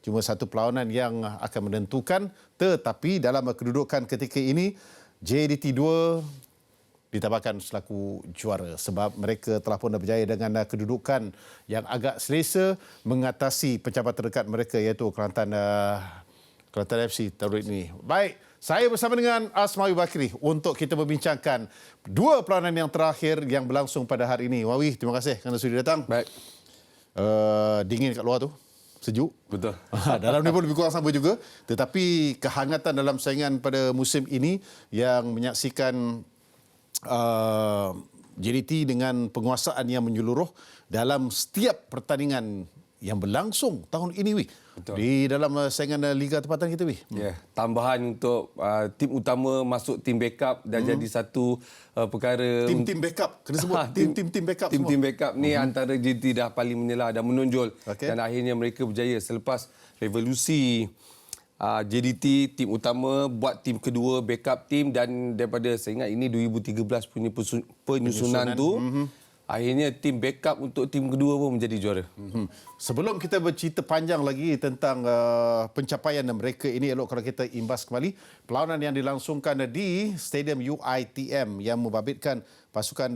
Cuma satu perlawanan yang akan menentukan, tetapi dalam kedudukan ketika ini JDT 2 ditabarkan selaku juara sebab mereka telah pun berjaya dengan kedudukan yang agak selesa mengatasi pencabar terdekat mereka iaitu Kelantan FC tahun ini. Baik, saya bersama dengan Asmawi Bakri untuk kita membincangkan dua perlawanan yang terakhir yang berlangsung pada hari ini. Wawi, terima kasih kerana sudi datang. Baik. Dingin kat luar tu. Sejuk. Betul. Dalam ni pun lebih kurang sama juga. Tetapi kehangatan dalam saingan pada musim ini yang menyaksikan JDT dengan penguasaan yang menyeluruh dalam setiap pertandingan yang berlangsung tahun ini, Wih. Betul. Di dalam saingan Liga Tempatan kita, Wih. Ya, tambahan untuk tim utama masuk tim backup dan jadi satu perkara. Tim backup. Kena sebut tim backup semua. Tim backup ni antara JDT dah paling menyelah, dah menonjol. Okey. Dan akhirnya mereka berjaya selepas revolusi JDT, tim utama buat tim kedua, backup tim, dan daripada saya ingat ini 2013 punya penyusunan tu. Akhirnya tim backup untuk tim kedua pun menjadi juara. Sebelum kita bercerita panjang lagi tentang pencapaian mereka ini, elok kalau kita imbas kembali perlawanan yang dilangsungkan di Stadium UiTM yang membabitkan pasukan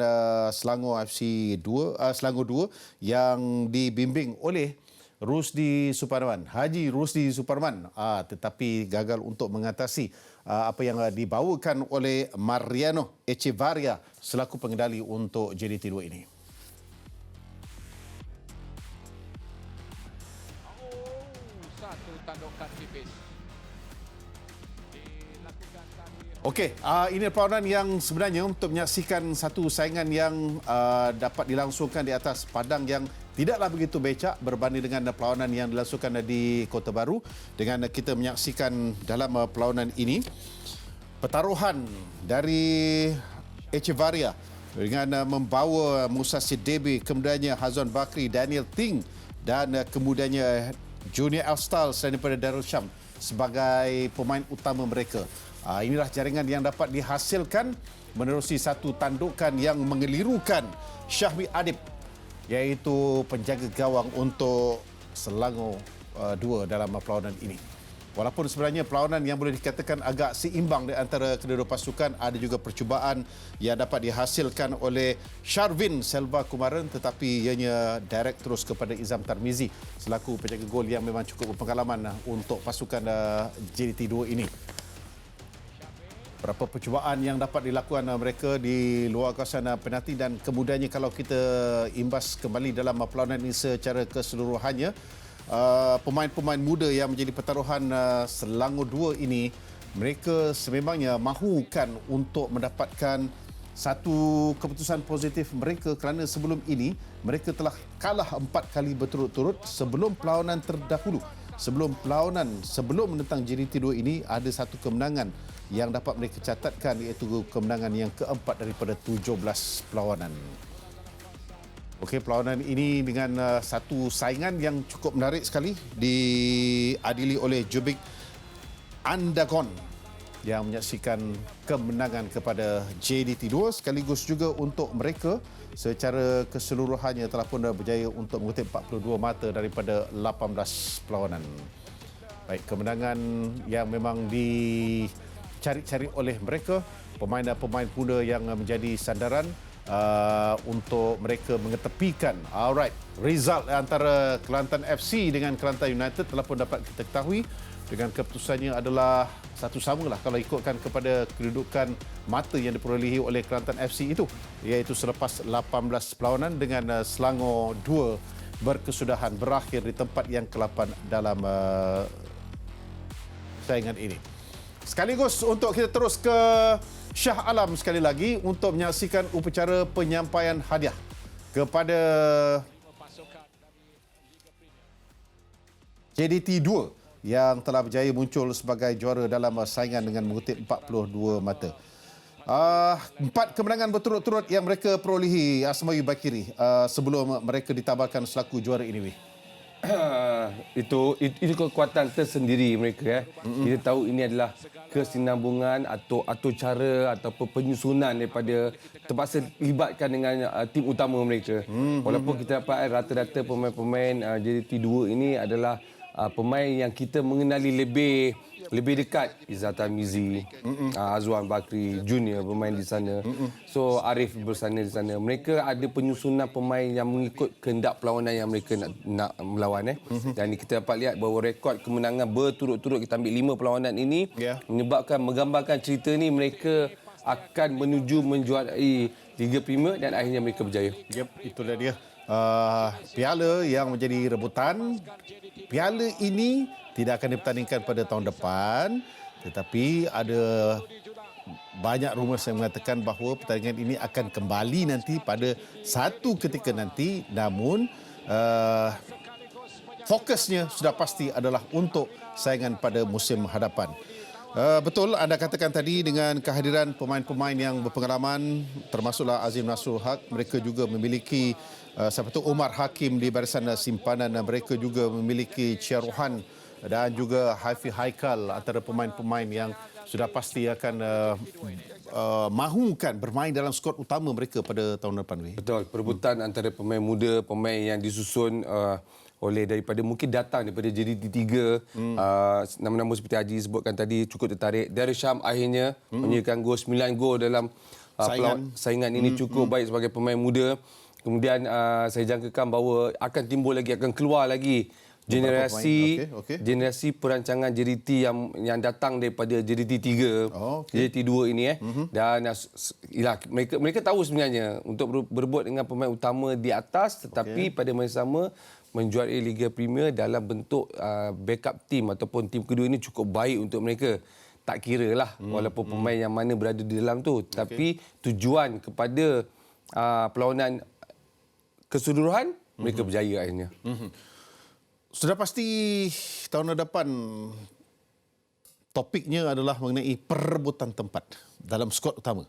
Selangor FC 2, Selangor 2 yang dibimbing oleh Haji Rusdi Suparman, tetapi gagal untuk mengatasi apa yang dibawakan oleh Mariano Echevarria selaku pengendali untuk JDT 2 ini. Satu tandukan tipis. Okey, ini perlawanan yang sebenarnya untuk menyaksikan satu saingan yang dapat dilangsungkan di atas padang yang tidaklah begitu becak berbanding dengan perlawanan yang dilangsungkan di Kota Baru. Dengan kita menyaksikan dalam perlawanan ini pertaruhan dari Echevarria dengan membawa Musa Sidibe, kemudiannya Hazwan Bakri, Daniel Ting dan kemudiannya Junior Elstal selain daripada Darul Syam sebagai pemain utama mereka. Inilah jaringan yang dapat dihasilkan menerusi satu tandukan yang mengelirukan Syahmi Adib, iaitu penjaga gawang untuk Selangor 2 dalam perlawanan ini. Walaupun sebenarnya perlawanan yang boleh dikatakan agak seimbang di antara kedua-dua pasukan, ada juga percubaan yang dapat dihasilkan oleh Sharvin Selva Kumaran, tetapi ianya direct terus kepada Izam Tarmizi selaku penjaga gol yang memang cukup berpengalaman untuk pasukan JDT 2 ini. Berapa percubaan yang dapat dilakukan mereka di luar kawasan penalti dan kemudiannya kalau kita imbas kembali dalam perlawanan ini secara keseluruhannya, pemain-pemain muda yang menjadi pertaruhan Selangor 2 ini, mereka sememangnya mahukan untuk mendapatkan satu keputusan positif mereka kerana sebelum ini mereka telah kalah 4 kali berturut-turut sebelum perlawanan terdahulu. Sebelum menentang JDT 2 ini ada satu kemenangan yang dapat mereka catatkan, iaitu kemenangan yang keempat daripada 17 perlawanan. Okey, perlawanan ini dengan satu saingan yang cukup menarik sekali diadili oleh Jubik Andagon yang menyaksikan kemenangan kepada JDT 2 sekaligus juga untuk mereka secara keseluruhannya telah pun berjaya untuk mengutip 42 mata daripada 18 perlawanan. Baik, kemenangan yang memang dicari-cari oleh mereka, pemain-pemain muda yang menjadi sandaran untuk mereka mengetepikan result antara Kelantan FC dengan Kelantan United telah pun dapat kita ketahui dengan keputusannya adalah satu sama lah kalau ikutkan kepada kedudukan mata yang diperolehi oleh Kelantan FC itu, iaitu selepas 18 perlawanan dengan Selangor 2 berkesudahan berakhir di tempat yang ke-8 dalam saingan ini. Sekaligus untuk kita terus ke Shah Alam sekali lagi untuk menyaksikan upacara penyampaian hadiah kepada JDT 2 yang telah berjaya muncul sebagai juara dalam saingan dengan mengutip 42 mata. 4 kemenangan berturut-turut yang mereka perolehi, Asmawi Bakri, sebelum mereka ditabarkan selaku juara ini. Itu kekuatan tersendiri mereka. Kita tahu ini adalah kesinambungan atau cara ataupun penyusunan daripada terpaksa libatkan dengan tim utama mereka. Walaupun kita dapat rata-rata pemain-pemain JDT 2 ini adalah pemain yang kita mengenali lebih dekat. Izzat Tarmizi, Azwan Bakri Junior bermain di sana. So Arif bersana di sana. Mereka ada penyusunan pemain yang mengikut kehendak perlawanan yang mereka nak melawan. Dan kita dapat lihat bahawa rekod kemenangan berturut-turut kita ambil 5 perlawanan ini menggambarkan cerita ni mereka akan menuju menjuarai Liga Premier dan akhirnya mereka berjaya. Yep, itulah dia. Piala yang menjadi rebutan. Piala ini tidak akan dipertandingkan pada tahun depan, tetapi ada banyak rumor yang mengatakan bahawa pertandingan ini akan kembali nanti pada satu ketika nanti, namun fokusnya sudah pasti adalah untuk saingan pada musim hadapan. Betul anda katakan tadi, dengan kehadiran pemain-pemain yang berpengalaman termasuklah Azim Nasrul Haq, mereka juga memiliki siapa tu Umar Hakim di barisan simpanan, dan mereka juga memiliki Ciaruhan dan juga Haifi Haikal, antara pemain-pemain yang sudah pasti akan mahukan bermain dalam skuad utama mereka pada tahun depan. Betul, perebutan antara pemain muda, pemain yang disusun oleh daripada mungkin datang daripada JDT 3, nama-nama seperti Haji sebutkan tadi cukup tertarik. Darul Syam akhirnya menyediakan gol 9 gol dalam saingan ini, cukup baik sebagai pemain muda. Kemudian saya jangkakan bahawa akan timbul lagi, akan keluar lagi generasi perancangan JDT yang datang daripada JDT 3, JDT 2 ini dan mereka tahu sebenarnya untuk berebut dengan pemain utama di atas, tetapi pada masa sama menjuarai Liga Premier dalam bentuk backup team ataupun tim kedua ini cukup baik untuk mereka. Tak kira lah walaupun pemain yang mana berada di dalam tu, tapi tujuan kepada perlawanan keseluruhan mereka berjaya akhirnya. Sudah pasti tahun depan topiknya adalah mengenai perebutan tempat dalam skuad utama.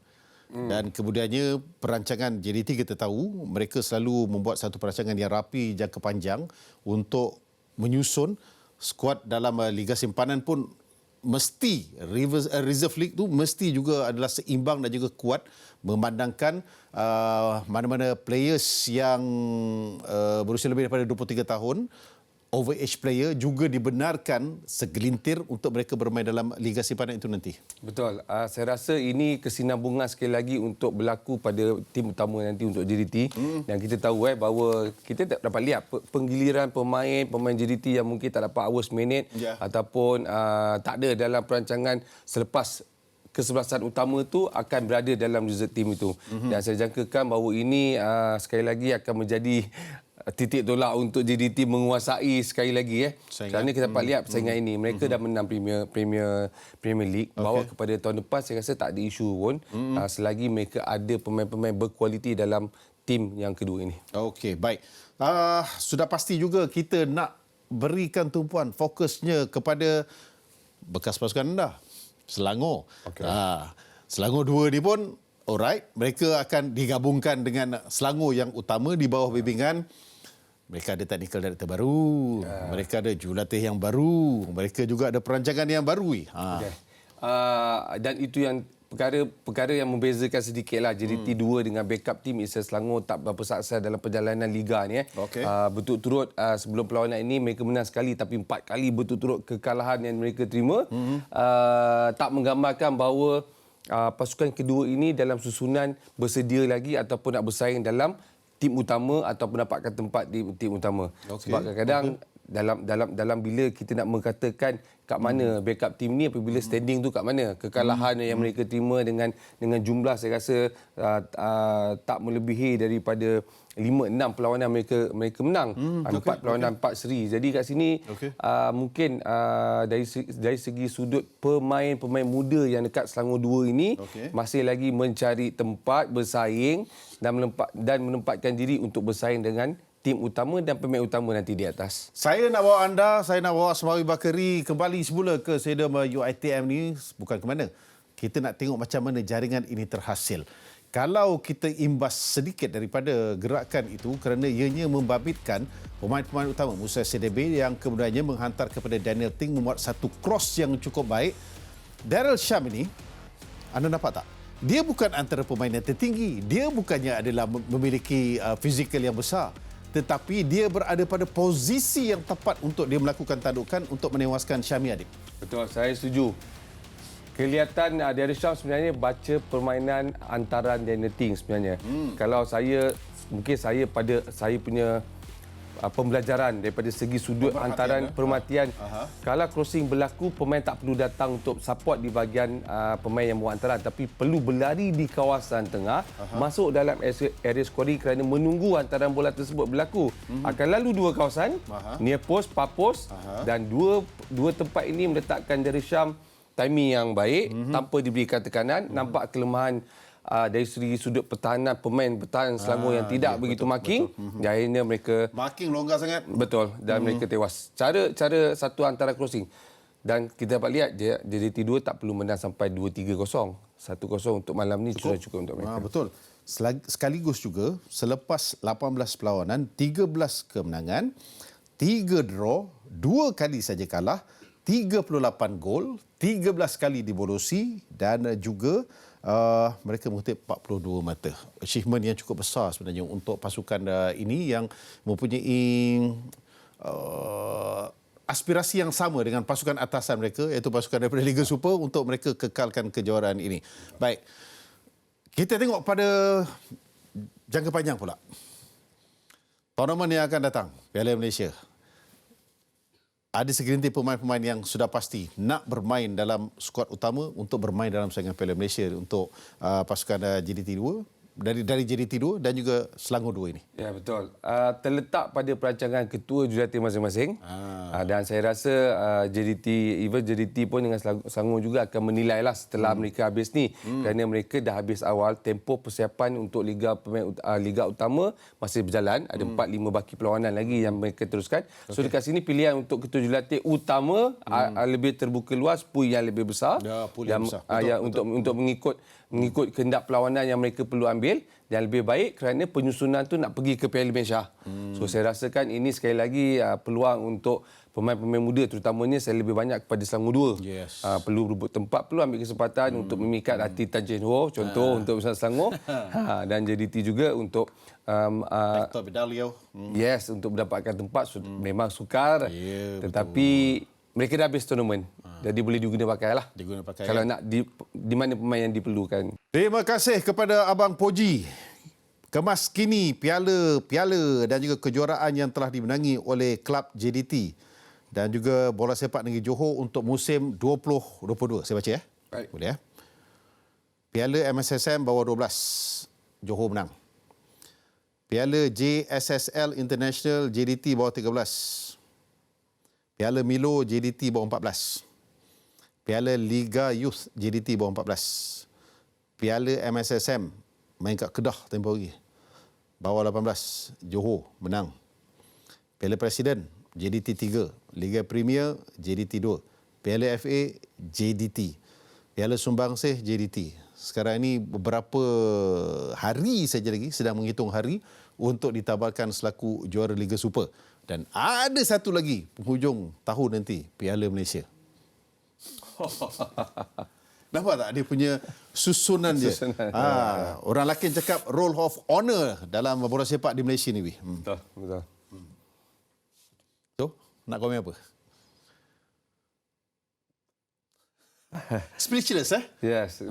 Dan kemudiannya perancangan JDT kita tahu mereka selalu membuat satu perancangan yang rapi jangka panjang untuk menyusun skuad dalam Liga Simpanan pun mesti Reserve League tu mesti juga adalah seimbang dan juga kuat, memandangkan mana-mana players yang berusia lebih daripada 23 tahun, overage player juga dibenarkan segelintir untuk mereka bermain dalam Liga Simpanan itu nanti. Betul. Saya rasa ini kesinambungan sekali lagi untuk berlaku pada tim utama nanti untuk JDT. Dan kita tahu bahawa kita dapat lihat penggiliran pemain JDT yang mungkin tak dapat hours minute ataupun tak ada dalam perancangan selepas kesebelasan utama tu akan berada dalam reserve team itu. Dan saya jangkakan bahawa ini sekali lagi akan menjadi titik tolak untuk JDT menguasai sekali lagi kerana kita dapat lihat persaingan ini. Mereka dah menang Premier League. Bawa kepada tahun depan saya rasa tak ada isu pun selagi mereka ada pemain-pemain berkualiti dalam tim yang kedua ini. Okey, baik. Sudah pasti juga kita nak berikan tumpuan fokusnya kepada bekas pasukan anda, Selangor. Selangor 2 ni pun alright, mereka akan digabungkan dengan Selangor yang utama di bawah bimbingan. Mereka ada technical director baru, mereka ada jurulatih yang baru, mereka juga ada perancangan yang baru. Dan itu yang perkara yang membezakan sedikitlah JDT 2 dengan backup team Isla Selangor tak berapa sukses dalam perjalanan liga ni. Berturut-turut sebelum perlawanan ini mereka menang sekali, tapi 4 kali berturut-turut kekalahan yang mereka terima. Tak menggambarkan bahawa pasukan kedua ini dalam susunan bersedia lagi ataupun nak bersaing dalam tim utama ataupun dapatkan tempat di tim utama. Sebab kadang-kadang dalam bila kita nak mengatakan kat mana backup team ni, apabila standing tu kat mana, kekalahan yang mereka terima dengan jumlah saya rasa tak melebihi daripada 5-6 perlawanan mereka menang. 4 perlawanan 4 seri. Jadi kat sini mungkin dari segi sudut pemain muda yang dekat Selangor 2 ini masih lagi mencari tempat bersaing dan menempatkan diri untuk bersaing dengan tim utama dan pemain utama nanti di atas. Saya nak bawa Asmawi Bakari kembali semula ke stadium UiTM ni, bukan ke mana. Kita nak tengok macam mana jaringan ini terhasil. Kalau kita imbas sedikit daripada gerakan itu kerana ianya membabitkan pemain-pemain utama Musa CDB yang kemudiannya menghantar kepada Daniel Ting membuat satu cross yang cukup baik. Darul Syam ini, anda nampak tak? Dia bukan antara pemain yang tertinggi. Dia bukannya adalah memiliki fizikal yang besar. tetapi dia berada pada posisi yang tepat untuk dia melakukan tandukan untuk menewaskan Syami Adib. Betul, saya setuju. Kelihatan Darren Sham sebenarnya baca permainan antaran Daniel Ting sebenarnya. Kalau mungkin pada saya punya pembelajaran daripada segi sudut antaran permatian. Kalau crossing berlaku, pemain tak perlu datang untuk support di bahagian pemain yang buat antaran, tapi perlu berlari di kawasan tengah, masuk dalam area scoring kerana menunggu antaran bola tersebut berlaku. Akan lalu dua kawasan, near post, far post, dan dua tempat ini meletakkan Darren Sham timing yang baik tanpa diberikan tekanan. Nampak kelemahan dari segi sudut pertahanan, pemain bertahan Selangor yang tidak begitu marking. Dan akhirnya mereka Marking longgar sangat. betul, dan mereka tewas. Cara satu antara crossing. Dan kita dapat lihat JDT 2 tak perlu menang sampai 2-3-0. 1-0 untuk malam ni sudah cukup untuk mereka. Betul. Sekaligus juga selepas 18 perlawanan, 13 kemenangan, 3 draw, 2 kali saja kalah, 38 gol, 13 kali dibolosi dan juga mereka mengutip 42 mata. Achievement yang cukup besar sebenarnya untuk pasukan ini yang mempunyai aspirasi yang sama dengan pasukan atasan mereka, iaitu pasukan daripada Liga Super, untuk mereka kekalkan kejuaraan ini. Baik. Kita tengok pada jangka panjang pula. Tournament yang akan datang, Piala Malaysia. Ada segelintir pemain-pemain yang sudah pasti nak bermain dalam skuad utama untuk bermain dalam saingan Piala Malaysia untuk pasukan JDT 2, dari JDT 2 dan juga Selangor 2 ini. Ya, betul. Terletak pada perancangan ketua jurulatih masing-masing. Dan saya rasa JDT pun dengan Selangor juga akan menilai lah setelah mereka habis ni. Kerana mereka dah habis awal, tempoh persiapan untuk Liga Utama masih berjalan. Ada 4-5 baki perlawanan lagi yang mereka teruskan. So dekat sini pilihan untuk ketua jurulatih utama lebih terbuka luas, pool yang lebih besar. Ya, pool yang besar. Untuk mengikut kehendak perlawanan yang mereka perlu ambil, dan lebih baik kerana penyusunan tu nak pergi ke Piala Malaysia. So saya rasakan ini sekali lagi peluang untuk pemain-pemain muda, terutamanya saya lebih banyak kepada Selangor 2. Yes. Perlu rebut tempat, perlu ambil kesempatan untuk memikat hati Tan Jin Ho, contoh untuk Besar Selangor. Dan JDT juga untuk Hector Bidalio. yes, untuk mendapatkan tempat memang sukar. Ya, tetapi mereka dah habis tournament. Jadi boleh diguna pakai lah. Diguna pakai, kalau nak di mana pemain yang diperlukan. Terima kasih kepada Abang Poji. Kemas kini piala dan juga kejuaraan yang telah dimenangi oleh klub JDT dan juga bola sepak negeri Johor untuk musim 2022. Saya baca ya. Baik. Boleh ya. Piala MSSM bawah 12, Johor menang. Piala JSSL International JDT bawah 13. Piala Milo JDT bawah 14. Piala Liga Youth JDT bawah 14. Piala MSSM main kat Kedah tempoh hari. Bawah 18, Johor menang. Piala Presiden JDT 3. Liga Premier JDT 2. Piala FA JDT. Piala Sumbangsih JDT. Sekarang ini beberapa hari saja lagi sedang menghitung hari untuk ditabarkan selaku juara Liga Super. Dan ada satu lagi penghujung tahun nanti, Piala Malaysia. Nampak tak dia punya susunan dia? Orang lelaki cakap role of honor dalam bola sepak di Malaysia ni. Betul. So, nak komen apa? Speechless Yes,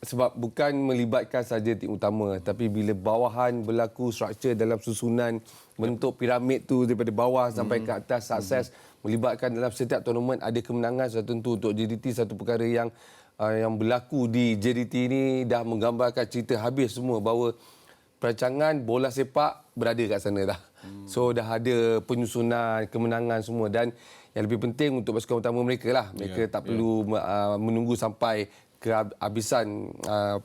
sebab bukan melibatkan saja tim utama, tapi bila bawahan berlaku structure dalam susunan bentuk piramid tu daripada bawah sampai ke atas sukses, melibatkan dalam setiap tournament ada kemenangan sudah tentu untuk JDT. Satu perkara yang berlaku di JDT ini dah menggambarkan cerita habis semua bahawa perancangan bola sepak berada kat sana dah. So dah ada penyusunan, kemenangan semua, dan yang lebih penting untuk pasukan utama mereka lah. Mereka tak perlu menunggu sampai kehabisan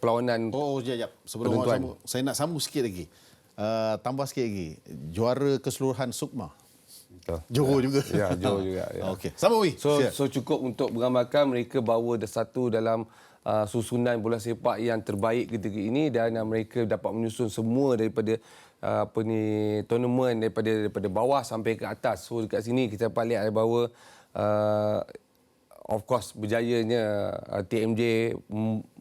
perlawanan. Sekejap. Sebelum sambung, saya nak sambung sikit lagi. Tambah sikit lagi. Juara keseluruhan Sukma. Johor juga. Ya, Johor juga. Ya. Okey. Sambung Wi. So cukup untuk menggambarkan mereka bawa satu dalam susunan bola sepak yang terbaik ketika ini, dan mereka dapat menyusun semua daripada tournament daripada bawah sampai ke atas. So dekat sini kita dapat lihat bahawa of course berjayanya TMJ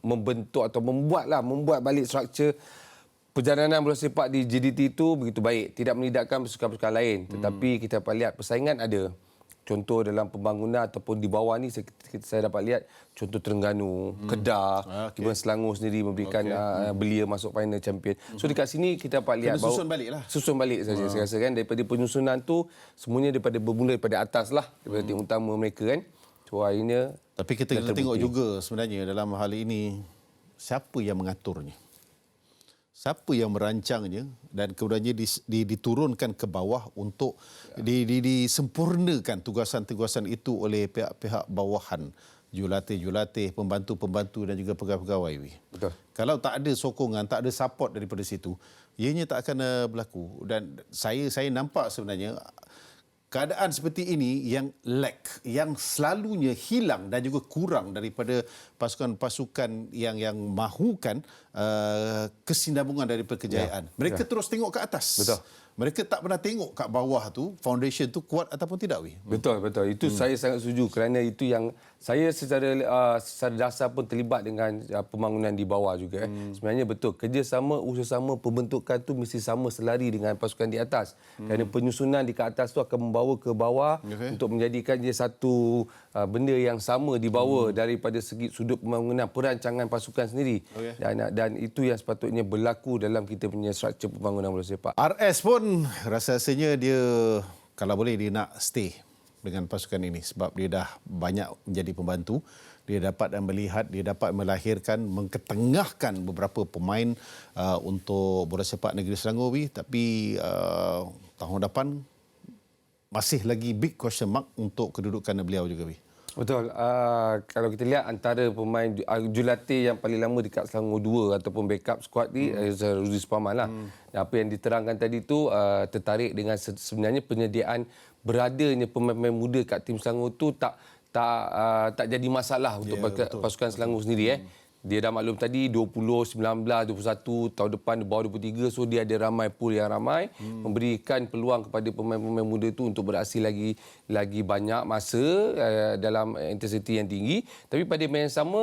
membentuk atau membuat balik struktur perjalanan bola sepak di JDT itu begitu baik. Tidak melibatkan pasukan-pasukan lain. Tetapi kita dapat lihat persaingan ada. Contoh dalam pembangunan ataupun di bawah ni saya dapat lihat contoh Terengganu, Kedah, okay. Selangor sendiri memberikan belia masuk final champion. So dekat sini kita dapat lihat susun balik lah. Susun balik saja saya rasa kan daripada penyusunan tu semuanya bermula daripada atas lah daripada tim utama mereka kan. So akhirnya tapi kita kena tengok juga sebenarnya dalam hal ini siapa yang mengaturnya. Siapa yang merancangnya dan kemudiannya diturunkan ke bawah untuk disempurnakan tugasan-tugasan itu oleh pihak-pihak bawahan, jurulatih-jurulatih, pembantu-pembantu dan juga pegawai-pegawai. Betul. Kalau tak ada sokongan, tak ada support daripada situ, ianya tak akan berlaku. Dan saya nampak sebenarnya keadaan seperti ini yang lack, yang selalunya hilang dan juga kurang daripada pasukan-pasukan yang mahukan kesinambungan daripada kejayaan. Mereka terus tengok ke atas. Betul. Mereka tak pernah tengok kat bawah tu, foundation tu kuat ataupun tidak. Betul. Itu saya sangat setuju kerana itu yang saya secara dasar pun terlibat dengan pembangunan di bawah juga. Sebenarnya betul, kerjasama, usaha-sama, pembentukan tu mesti sama selari dengan pasukan di atas. Kerana penyusunan di atas tu akan membawa ke bawah untuk menjadikan dia satu benda yang sama dibawa daripada segi sudut pembangunan perancangan pasukan sendiri. Dan itu yang sepatutnya berlaku dalam kita punya struktur pembangunan bola sepak. RS pun rasa-rasanya dia kalau boleh dia nak stay dengan pasukan ini sebab dia dah banyak menjadi pembantu. Dia dapat melihat, dia dapat melahirkan, mengketengahkan beberapa pemain untuk bola sepak negeri Selangor. Tapi tahun depan masih lagi big question mark untuk kedudukan beliau juga. Betul. Kalau kita lihat antara pemain jurulatih yang paling lama dekat Selangor 2 ataupun backup squad ni Ruzi Suparman lah. Apa yang diterangkan tadi tu tertarik dengan sebenarnya penyediaan beradanya pemain-pemain muda kat tim Selangor tu tak jadi masalah untuk pasukan Selangor sendiri. Dia dah maklum tadi 20, 19, 21, tahun depan bawah 23. So dia ada ramai pool yang ramai memberikan peluang kepada pemain-pemain muda tu untuk beraksi lagi banyak masa dalam intensiti yang tinggi. Tapi pada masa yang sama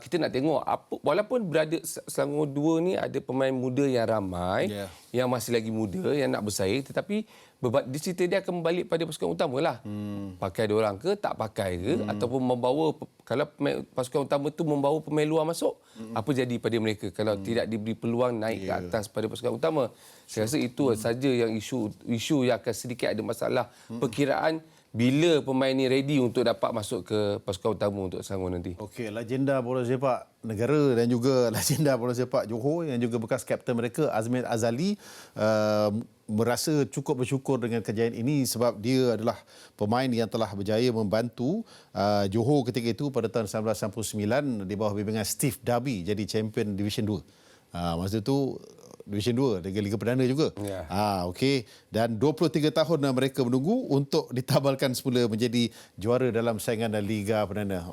kita nak tengok walaupun berada Selangor 2 ni ada pemain muda yang ramai yang masih lagi muda yang nak bersaing, tetapi di situ dia akan balik pada pasukan utama lah. Pakai diorang ke tak pakai ke ataupun membawa, kalau pasukan utama tu membawa pemain luar masuk, apa jadi pada mereka kalau tidak diberi peluang naik ke atas pada pasukan utama. Saya rasa itu saja yang isu yang akan sedikit ada masalah perkiraan bila pemain ni ready untuk dapat masuk ke pasukan utama untuk Selangor nanti. Okey, legenda bola sepak negara dan juga legenda bola sepak Johor yang juga bekas kapten mereka Azmin Azali merasa cukup bersyukur dengan kejayaan ini sebab dia adalah pemain yang telah berjaya membantu Johor ketika itu pada tahun 1999 di bawah bimbingan Steve Darby jadi champion Division 2. Masa itu Division 2, Liga Perdana juga. Okey. Dan 23 tahun mereka menunggu untuk ditabalkan semula menjadi juara dalam saingan Liga Perdana.